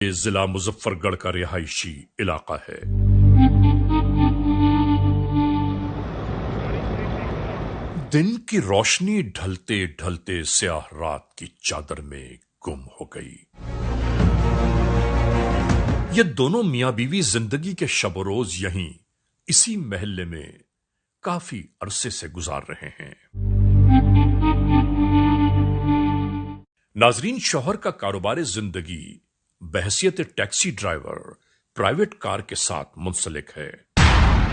یہ ضلع مظفر گڑھ کا رہائشی علاقہ ہے۔ دن کی روشنی ڈھلتے ڈھلتے سیاہ رات کی چادر میں گم ہو گئی۔ یہ دونوں میاں بیوی زندگی کے شب و روز یہیں اسی محلے میں کافی عرصے سے گزار رہے ہیں۔ ناظرین، شوہر کا کاروبار زندگی بحیثیت ٹیکسی ڈرائیور پرائیویٹ کار کے ساتھ منسلک ہے،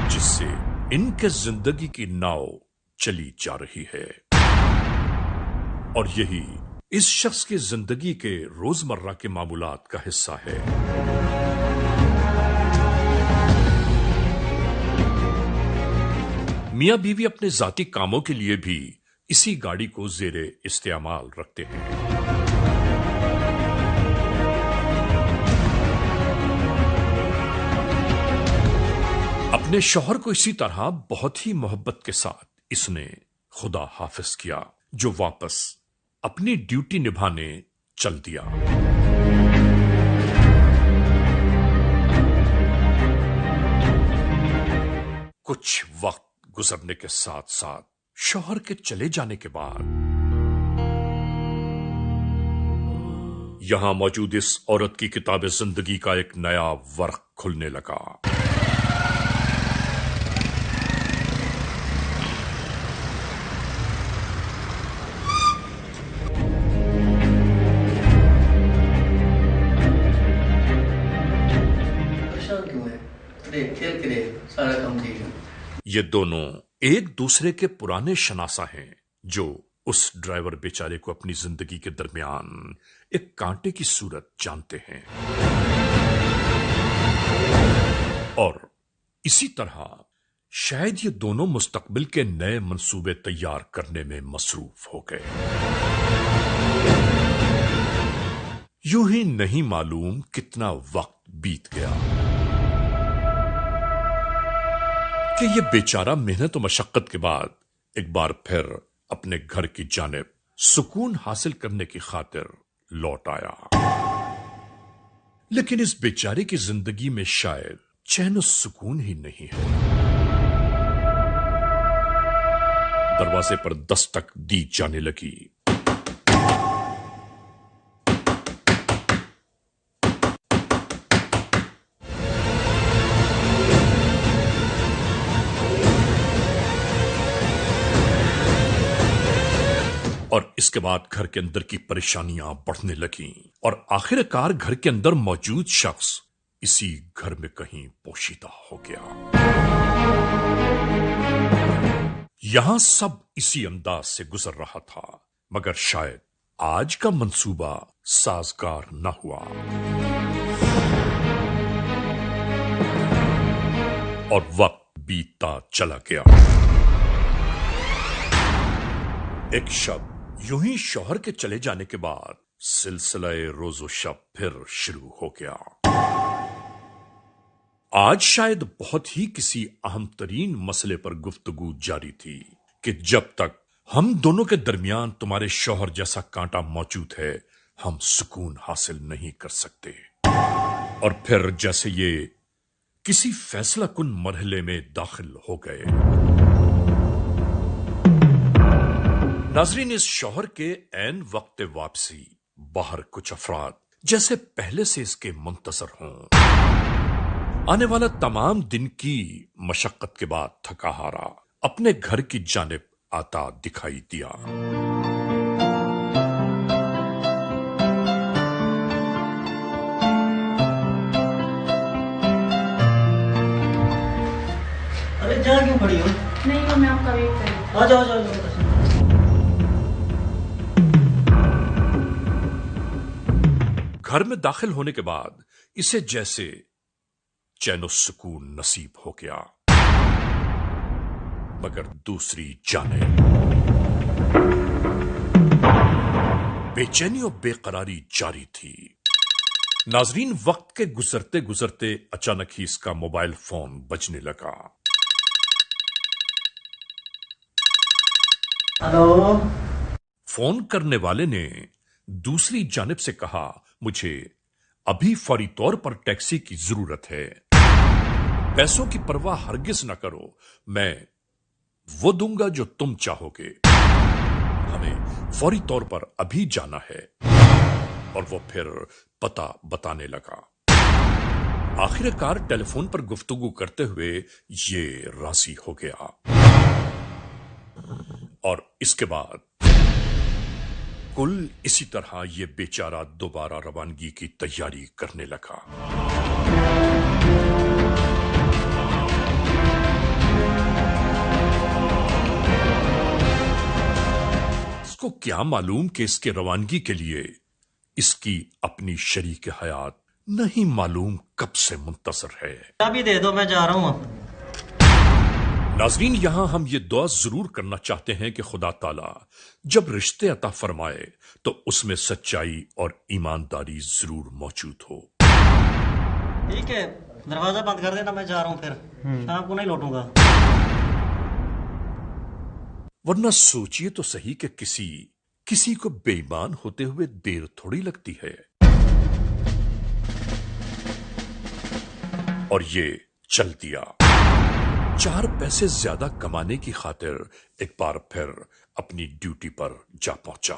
جس سے ان کے زندگی کی ناؤ چلی جا رہی ہے، اور یہی اس شخص کی زندگی کے روزمرہ کے معمولات کا حصہ ہے۔ میاں بیوی اپنے ذاتی کاموں کے لیے بھی اسی گاڑی کو زیر استعمال رکھتے ہیں۔ اپنے شوہر کو اسی طرح بہت ہی محبت کے ساتھ اس نے خدا حافظ کیا، جو واپس اپنی ڈیوٹی نبھانے چل دیا۔ کچھ وقت گزرنے کے ساتھ ساتھ شوہر کے چلے جانے کے بعد یہاں موجود اس عورت کی کتاب زندگی کا ایک نیا ورق کھلنے لگا۔ یہ دونوں ایک دوسرے کے پرانے شناسا ہیں، جو اس ڈرائیور بیچارے کو اپنی زندگی کے درمیان ایک کانٹے کی صورت جانتے ہیں، اور اسی طرح شاید یہ دونوں مستقبل کے نئے منصوبے تیار کرنے میں مصروف ہو گئے۔ یوں ہی نہیں معلوم کتنا وقت بیت گیا کہ یہ بیچارہ محنت و مشقت کے بعد ایک بار پھر اپنے گھر کی جانب سکون حاصل کرنے کی خاطر لوٹ آیا، لیکن اس بیچارے کی زندگی میں شاید چین و سکون ہی نہیں ہے۔ دروازے پر دستک دی جانے لگی۔ اور اس کے بعد گھر کے اندر کی پریشانیاں بڑھنے لگیں، اور آخر کار گھر کے اندر موجود شخص اسی گھر میں کہیں پوشیدہ ہو گیا۔ یہاں سب اسی انداز سے گزر رہا تھا، مگر شاید آج کا منصوبہ سازگار نہ ہوا، اور وقت بیتتا چلا گیا۔ ایک شب یوں ہی شوہر کے چلے جانے کے بعد سلسلہ روز و شب پھر شروع ہو گیا۔ آج شاید بہت ہی کسی اہم ترین مسئلے پر گفتگو جاری تھی کہ جب تک ہم دونوں کے درمیان تمہارے شوہر جیسا کانٹا موجود ہے، ہم سکون حاصل نہیں کر سکتے۔ اور پھر جیسے یہ کسی فیصلہ کن مرحلے میں داخل ہو گئے۔ ناظرین، اس شوہر کے عین وقت واپسی باہر کچھ افراد جیسے پہلے سے اس کے منتظر ہوں۔ آنے والا تمام دن کی مشقت کے بعد تھکا ہارا اپنے گھر کی جانب آتا دکھائی دیا۔ ارے جہاں کیوں کھڑی ہو؟ نہیں ہو، میں آپ کا ویٹ کر رہی ہوں۔ آ جاؤ۔ گھر میں داخل ہونے کے بعد اسے جیسے چین و سکون نصیب ہو گیا، مگر دوسری جانب بے چینی اور بے قراری جاری تھی۔ ناظرین، وقت کے گزرتے گزرتے اچانک ہی اس کا موبائل فون بجنے لگا۔ ہلو؟ فون کرنے والے نے دوسری جانب سے کہا، مجھے ابھی فوری طور پر ٹیکسی کی ضرورت ہے. پیسوں کی پرواہ ہرگز نہ کرو، میں وہ دوں گا جو تم چاہو گے. ہمیں فوری طور پر ابھی جانا ہے. اور وہ پھر پتہ بتانے لگا. آخر کار ٹیلی فون پر گفتگو کرتے ہوئے یہ راضی ہو گیا اور اس کے بعد کل اسی طرح یہ بیچارہ دوبارہ روانگی کی تیاری کرنے لگا. اس کو کیا معلوم کہ اس کے روانگی کے لیے اس کی اپنی شریک حیات نہیں معلوم کب سے منتظر ہے. چابی دے دو، میں جا رہا ہوں اب. ناظرین، یہاں ہم یہ دعا ضرور کرنا چاہتے ہیں کہ خدا تعالی جب رشتے عطا فرمائے تو اس میں سچائی اور ایمانداری ضرور موجود ہو. ٹھیک ہے، دروازہ بند کر دینا، میں جا رہا ہوں. پھر شام کو نہیں لوٹوں گا. ورنہ سوچئے تو صحیح کہ کسی کو بے ایمان ہوتے ہوئے دیر تھوڑی لگتی ہے. اور یہ چل دیا. 4 پیسے زیادہ کمانے کی خاطر ایک بار پھر اپنی ڈیوٹی پر جا پہنچا.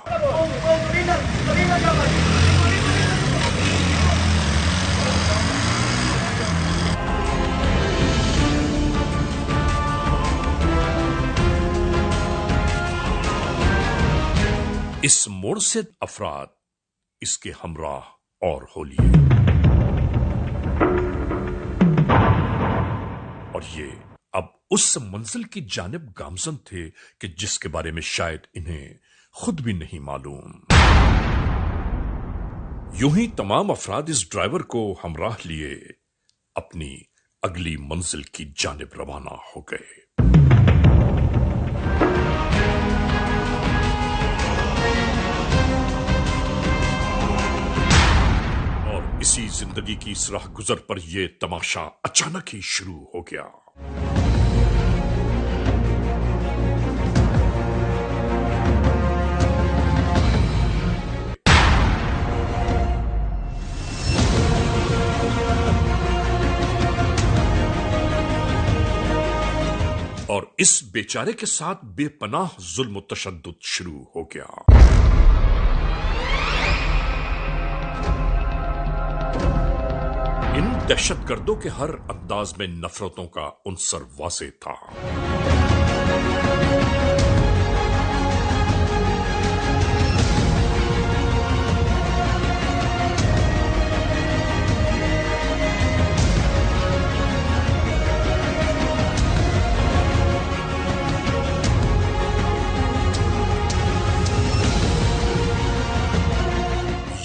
اس موڑ سے افراد اس کے ہمراہ اور ہو لیے اور یہ اب اس منزل کی جانب گامزن تھے کہ جس کے بارے میں شاید انہیں خود بھی نہیں معلوم. یوں ہی تمام افراد اس ڈرائیور کو ہمراہ لیے اپنی اگلی منزل کی جانب روانہ ہو گئے. اور اسی زندگی کی اس راہ گزر پر یہ تماشا اچانک ہی شروع ہو گیا. اور اس بیچارے کے ساتھ بے پناہ ظلم و تشدد شروع ہو گیا. ان دہشت گردوں کے ہر انداز میں نفرتوں کا عنصر واضح تھا.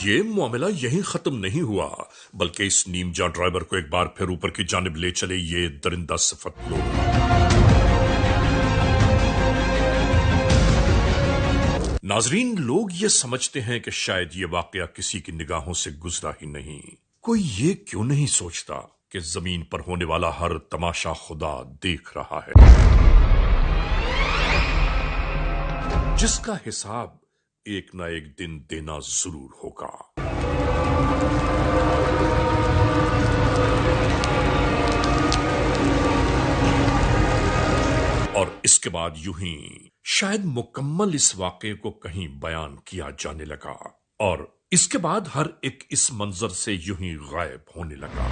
یہ معاملہ یہیں ختم نہیں ہوا، بلکہ اس نیم جاں ڈرائیور کو ایک بار پھر اوپر کی جانب لے چلے یہ درندہ صفت لوگ. ناظرین، لوگ یہ سمجھتے ہیں کہ شاید یہ واقعہ کسی کی نگاہوں سے گزرا ہی نہیں. کوئی یہ کیوں نہیں سوچتا کہ زمین پر ہونے والا ہر تماشا خدا دیکھ رہا ہے، جس کا حساب ایک نہ ایک دن دینا ضرور ہوگا. اور اس کے بعد یوں ہی شاید مکمل اس واقعے کو کہیں بیان کیا جانے لگا اور اس کے بعد ہر ایک اس منظر سے یوں ہی غائب ہونے لگا.